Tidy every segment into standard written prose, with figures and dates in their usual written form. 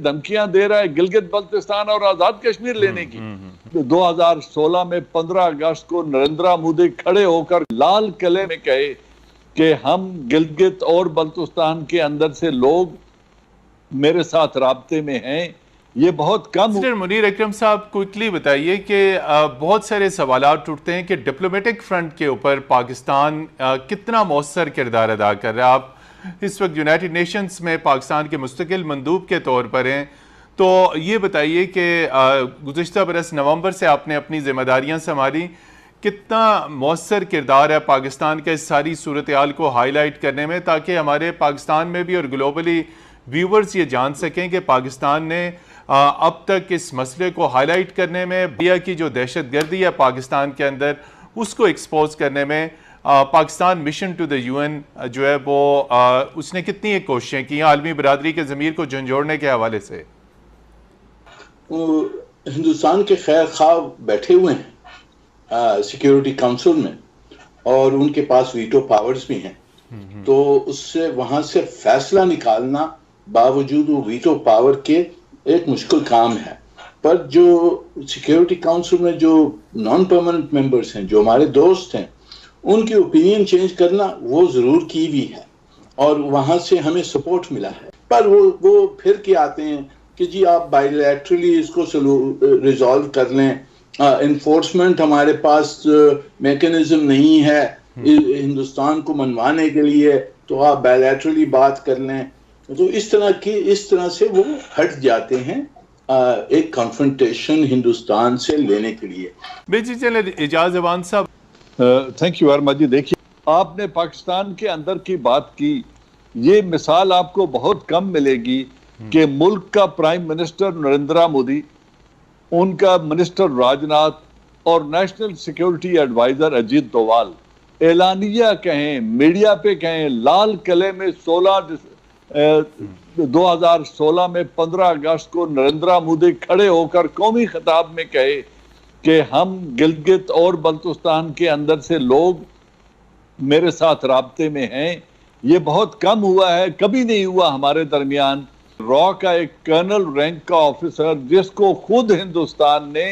دھمکیاں دے رہا ہے گلگت بلتستان اور آزاد کشمیر لینے کی. 2016 میں 15 اگست کو نریندر مودی کھڑے ہو کر لال قلعے میں کہے کہ ہم گلگت اور بلتستان کے اندر سے لوگ میرے ساتھ رابطے میں ہیں. یہ بہت کم. سینیٹر منیر اکرم صاحب کوئکلی بتائیے کہ بہت سارے سوالات اٹھتے ہیں کہ ڈپلومیٹک فرنٹ کے اوپر پاکستان کتنا مؤثر کردار ادا کر رہا ہے. آپ اس وقت یونائٹڈ نیشنز میں پاکستان کے مستقل مندوب کے طور پر ہیں، تو یہ بتائیے کہ گزشتہ برس نومبر سے آپ نے اپنی ذمہ داریاں سنبھالی، کتنا مؤثر کردار ہے پاکستان کا اس ساری صورتحال کو ہائی لائٹ کرنے میں، تاکہ ہمارے پاکستان میں بھی اور گلوبلی ویورز یہ جان سکیں کہ پاکستان نے اب تک اس مسئلے کو ہائی لائٹ کرنے میں، انڈیا کی جو دہشت گردی ہے پاکستان کے اندر اس کو ایکسپوز کرنے میں Pakistan mission to the U N جو ہے وہ اس نے کتنی ایک کوششیں کی عالمی برادری کے ضمیر کو جھنجھوڑنے کے حوالے سے؟ ہندوستان کے خیر خواہ بیٹھے ہوئے ہیں سیکیورٹی کونسل میں اور ان کے پاس ویٹو پاورز بھی ہیں، تو اس سے وہاں سے فیصلہ نکالنا باوجود وہ ویٹو پاور کے ایک مشکل کام ہے. پر جو سیکیورٹی کونسل میں جو نان پرماننٹ ممبرز ہیں، جو ہمارے دوست ہیں، ان کی اوپینین چینج کرنا وہ ضرور کی بھی ہے اور وہاں سے ہمیں سپورٹ ملا ہے. پر وہ پھر کے آتے ہیں کہ جی آپ بائیلیٹرلی اس کو ریزالو کر لیں، انفورسمنٹ ہمارے پاس میکنزم نہیں ہے ہندوستان کو منوانے کے لیے، تو آپ بائیلیٹرلی بات کر لیں. تو اس طرح سے وہ ہٹ جاتے ہیں ایک کنفرنٹیشن ہندوستان سے لینے کے لیے. بیجی چلے اجاز اوان صاحب. تھینک یو ورما جی. دیکھیے آپ نے پاکستان کے اندر کی بات کی، یہ مثال آپ کو بہت کم ملے گی کہ ملک کا پرائم منسٹر نریندر مودی، ان کا منسٹر راجناتھ اور نیشنل سیکیورٹی ایڈوائزر اجیت دووال اعلانیہ کہیں، میڈیا پہ کہیں، لال قلعے میں 2016 میں 15 اگست کو نریندر مودی کھڑے ہو کر قومی خطاب میں کہے کہ ہم گلگت اور بلتستان کے اندر سے لوگ میرے ساتھ رابطے میں ہیں. یہ بہت کم ہوا ہے، کبھی نہیں ہوا ہمارے درمیان. را کا ایک کرنل رینک کا آفیسر جس کو خود ہندوستان نے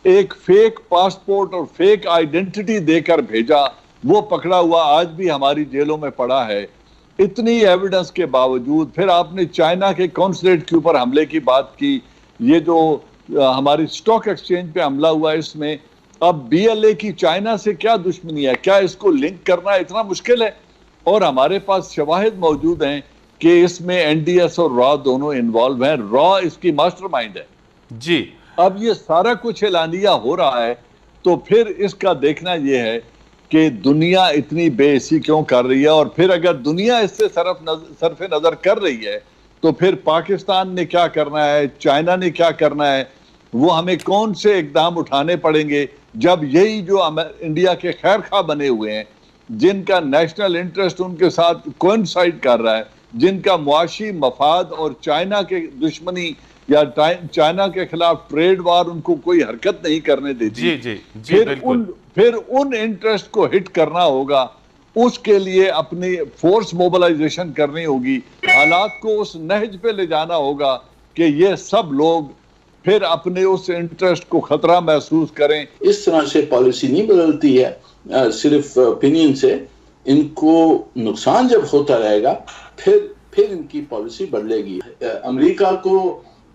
ایک فیک پاسپورٹ اور فیک آئیڈینٹی دے کر بھیجا، وہ پکڑا ہوا آج بھی ہماری جیلوں میں پڑا ہے. اتنی ایویڈنس کے باوجود پھر آپ نے چائنا کے کونسلیٹ کے اوپر حملے کی بات کی. یہ جو ہماری سٹاک ایکسچینج پہ حملہ ہوا، اس میں اب بی ایل اے کی چائنا سے کیا دشمنی ہے؟ کیا اس کو لنک کرنا اتنا مشکل ہے؟ اور ہمارے پاس شواہد موجود ہیں کہ اس میں این ڈی ایس اور را دونوں انوالو ہیں. را اس کی ماسٹر مائنڈ ہے جی. اب یہ سارا کچھ اعلانیہ ہو رہا ہے، تو پھر اس کا دیکھنا یہ ہے کہ دنیا اتنی بے حسی کیوں کر رہی ہے، اور پھر اگر دنیا اس سے صرف نظر کر رہی ہے تو پھر پاکستان نے کیا کرنا ہے، چائنا نے کیا کرنا ہے، وہ ہمیں کون سے اقدام اٹھانے پڑیں گے جب یہی جو انڈیا کے خیر خواہ بنے ہوئے ہیں، جن کا نیشنل انٹرسٹ ان کے ساتھ کوئنسائڈ کر رہا ہے، جن کا معاشی مفاد اور چائنا کے دشمنی یا چائنا کے خلاف ٹریڈ وار ان کو کوئی حرکت نہیں کرنے دیتی، پھر ان انٹرسٹ کو ہٹ کرنا ہوگا. اس کے لیے اپنی فورس موبلائزیشن کرنی ہوگی، حالات کو اس نہج پہ لے جانا ہوگا کہ یہ سب لوگ پھر اپنے اس انٹرسٹ کو خطرہ محسوس کریں. اس طرح سے پالیسی نہیں بدلتی ہے صرف اوپینین سے. ان کو نقصان جب ہوتا رہے گا پھر ان کی پالیسی بدلے گی. امریکہ کو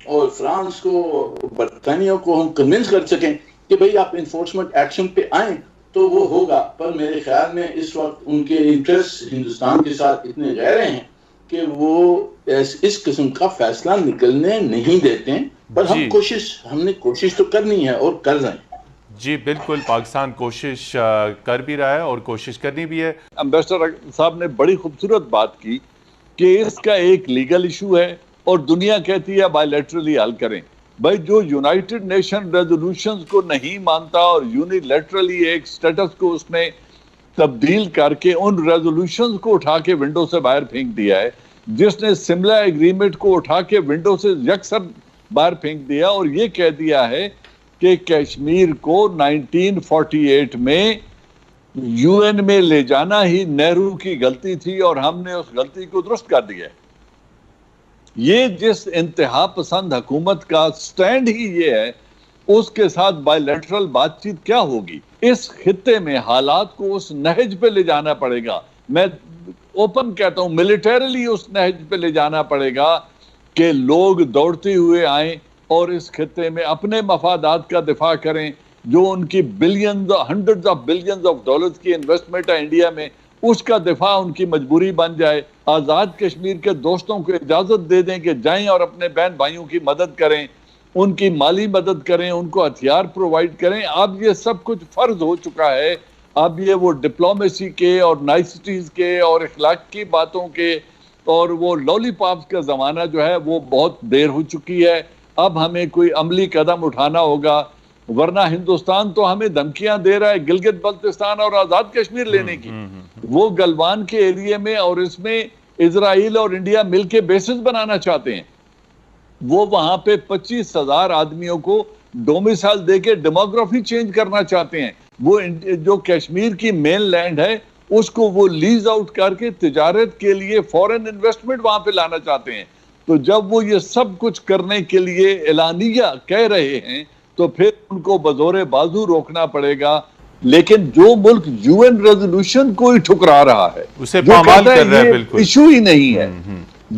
اور فرانس کو، برطانیہ کو ہم کنونس کر سکیں کہ بھئی آپ انفورسمنٹ ایکشن پہ آئیں تو وہ ہوگا، پر میرے خیال میں اس وقت ان کے انٹرسٹ ہندوستان کے ساتھ اتنے گہرے ہیں کہ وہ اس قسم کا فیصلہ نکلنے نہیں دیتے ہیں. پر ہم نے کوشش تو کرنی ہے اور کر رہے ہیں. جی بالکل، پاکستان کوشش کر بھی رہا ہے اور کوشش کرنی بھی ہے. امبیسڈر صاحب نے بڑی خوبصورت بات کی کہ اس کا ایک لیگل ایشو ہے اور دنیا کہتی ہے بائیلیٹرلی حل کریں. بھائی جو یونائٹڈ نیشن ریزولوشنز کو نہیں مانتا اور یونیلیٹرلی ایک سٹیٹس کو اس نے تبدیل کر کے ان ریزولوشنز کو اٹھا کے ونڈو سے باہر پھینک دیا ہے، جس نے سملا ایگریمنٹ کو اٹھا کے ونڈو سے یکسر باہر پھینک دیا اور یہ کہہ دیا ہے کہ کشمیر کو 1948 میں یو این میں لے جانا ہی نہرو کی غلطی تھی اور ہم نے اس غلطی کو درست کر دیا ہے. یہ جس انتہا پسند حکومت کا سٹینڈ ہی یہ ہے، اس کے ساتھ بائی لیٹرل بات چیت کیا ہوگی؟ اس خطے میں حالات کو اس نہج پہ لے جانا پڑے گا. میں اوپن کہتا ہوں ملیٹریلی اس نہج پہ لے جانا پڑے گا کہ لوگ دوڑتے ہوئے آئیں اور اس خطے میں اپنے مفادات کا دفاع کریں. جو ان کی billions, hundreds of billions of dollars کی انویسٹمنٹ ہے انڈیا میں، اس کا دفاع ان کی مجبوری بن جائے. آزاد کشمیر کے دوستوں کو اجازت دے دیں کہ جائیں اور اپنے بہن بھائیوں کی مدد کریں، ان کی مالی مدد کریں، ان کو ہتھیار پرووائڈ کریں. اب یہ سب کچھ فرض ہو چکا ہے. اب یہ وہ ڈپلومیسی کے اور نائسٹیز کے اور اخلاق کی باتوں کے اور وہ لولی پاپس کا زمانہ جو ہے وہ بہت دیر ہو چکی ہے. اب ہمیں کوئی عملی قدم اٹھانا ہوگا، ورنہ ہندوستان تو ہمیں دھمکیاں دے رہا ہے گلگت بلتستان اور آزاد کشمیر لینے کی. وہ گلوان کے ایریے میں اور اس میں اسرائیل اور انڈیا مل کے بیسز بنانا چاہتے ہیں. وہ وہاں پہ 25,000 آدمیوں کو ڈومیسائل دے کے ڈیموگرافی چینج کرنا چاہتے ہیں. وہ جو کشمیر کی مین لینڈ ہے اس کو وہ لیز آؤٹ کر کے تجارت کے لیے فورن انویسٹمنٹ وہاں پہ لانا چاہتے ہیں. تو جب وہ یہ سب کچھ کرنے کے لیے اعلانیہ کہہ رہے ہیں تو پھر ان کو بزور بازو روکنا پڑے گا. لیکن جو ملک یو این ریزولوشن کو ہی ٹھکرا رہا ہے، اسے جو پامال کہتا کر رہا ہے، ہے یہ بالکل ایشو ہی نہیں ہے،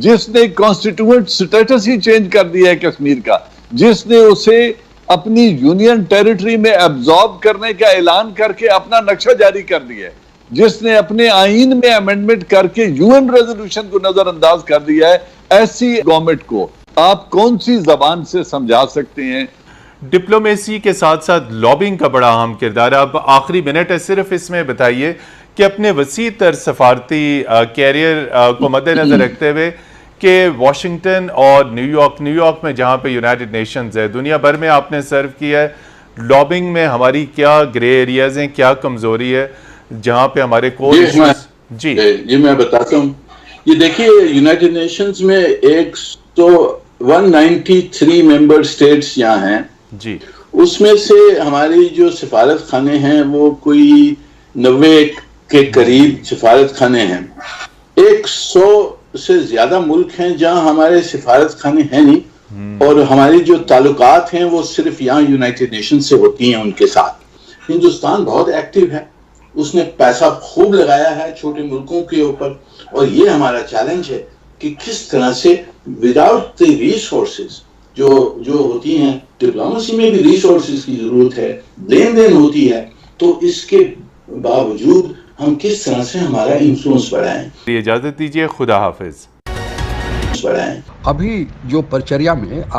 جس نے کانسٹیٹیوئنٹ سٹیٹس ہی چینج کر دیا ہے کشمیر کا، جس نے اسے اپنی یونین ٹیریٹری میں ایبزارب کرنے کا اعلان کر کے اپنا نقشہ جاری کر دیا ہے، جس نے اپنے آئین میں امینڈمنٹ کر کے یو این ریزولوشن کو نظر انداز کر دیا ہے، ایسی گورنمنٹ کو آپ کون سی زبان سے سمجھا سکتے ہیں؟ ڈپلومیسی کے ساتھ ساتھ لابنگ کا بڑا اہم کردار ہے. اب آخری منٹ ہے، صرف اس میں بتائیے کہ اپنے وسیع تر سفارتی کیریئر کو مد نظر رکھتے ہوئے کہ واشنگٹن اور نیو یارک میں جہاں پہ یونائٹڈ نیشنز ہے، دنیا بھر میں آپ نے سرو کیا ہے، لابنگ میں ہماری کیا گرے ایریاز ہیں، کیا کمزوری ہے جہاں پہ ہمارے کور ایشوز؟ جی میں بتاتا ہوں. یہ دیکھیے یونائٹڈ نیشنز میں 193 ممبر سٹیٹس یہاں ہیں جی، اس میں سے ہماری جو سفارت خانے ہیں وہ کوئی 90 کے قریب سفارت خانے ہیں. 100 سے زیادہ ملک ہیں جہاں ہمارے سفارت خانے ہیں نہیں، اور ہماری جو تعلقات ہیں وہ صرف یہاں یونائٹڈ نیشن سے ہوتی ہیں ان کے ساتھ. ہندوستان بہت ایکٹیو ہے، اس نے پیسہ خوب لگایا ہے چھوٹے ملکوں کے اوپر، اور یہ ہمارا چیلنج ہے کہ کس طرح سے وداؤٹ دی ریسورسز جو ہوتی ہیں، ڈپلومیسی میں بھی ریسورسز کی ضرورت ہے، لین دین ہوتی ہے، تو اس کے باوجود ہم کس طرح سے ہمارا انفلوئنس بڑھائیں. اجازت دیجیے، خدا حافظ. ابھی جو پرچریا میں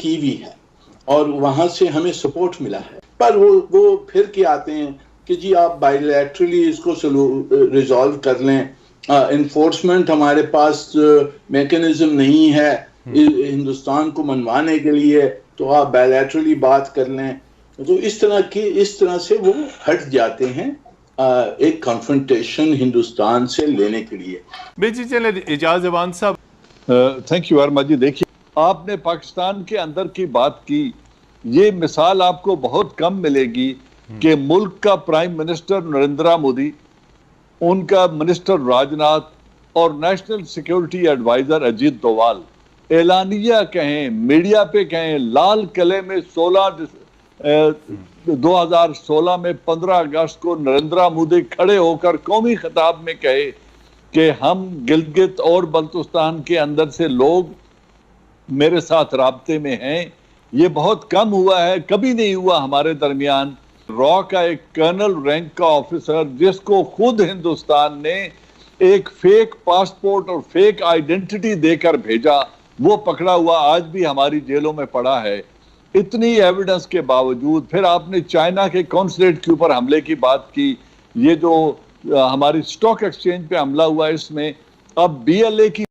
کی بھی ہے اور وہاں سے ہمیں سپورٹ ملا ہے، پر وہ پھر کے آتے ہیں کہ جی آپ بائیلیٹرلی اس کو ریزالو کر لیں. انفورسمنٹ ہمارے پاس میکنزم نہیں ہے ہندوستان کو منوانے کے لیے، تو آپ بائیلیٹرلی بات کر لیں. تو اس طرح سے وہ ہٹ جاتے ہیں ایک کنفرنٹیشن ہندوستان سے لینے کے لیے. جی چلے اعجاز ایوان صاحب. تھینک یو ورما جی. دیکھیے آپ نے پاکستان کے اندر کی بات کی، یہ مثال آپ کو بہت کم ملے گی کہ ملک کا پرائم منسٹر نریندرا مودی، ان کا منسٹر راجناتھ اور نیشنل سیکیورٹی ایڈوائزر اجیت دووال اعلانیہ کہیں، میڈیا پہ کہیں، لال قلعے میں 2016 میں 15 اگست کو نریندرا مودی کھڑے ہو کر قومی خطاب میں کہے کہ ہم گلگت اور بلتستان کے اندر سے لوگ میرے ساتھ رابطے میں ہیں. یہ بہت کم ہوا ہے، کبھی نہیں ہوا ہمارے درمیان. را کا ایک کرنل رینک کا آفیسر جس کو خود ہندوستان نے ایک فیک پاسپورٹ اور فیک آئیڈینٹی دے کر بھیجا، وہ پکڑا ہوا آج بھی ہماری جیلوں میں پڑا ہے. اتنی ایویڈنس کے باوجود پھر آپ نے چائنا کے کونسلیٹ کے اوپر حملے کی بات کی. یہ جو ہماری سٹاک ایکسچینج پہ حملہ ہوا، اس میں اب BLA کی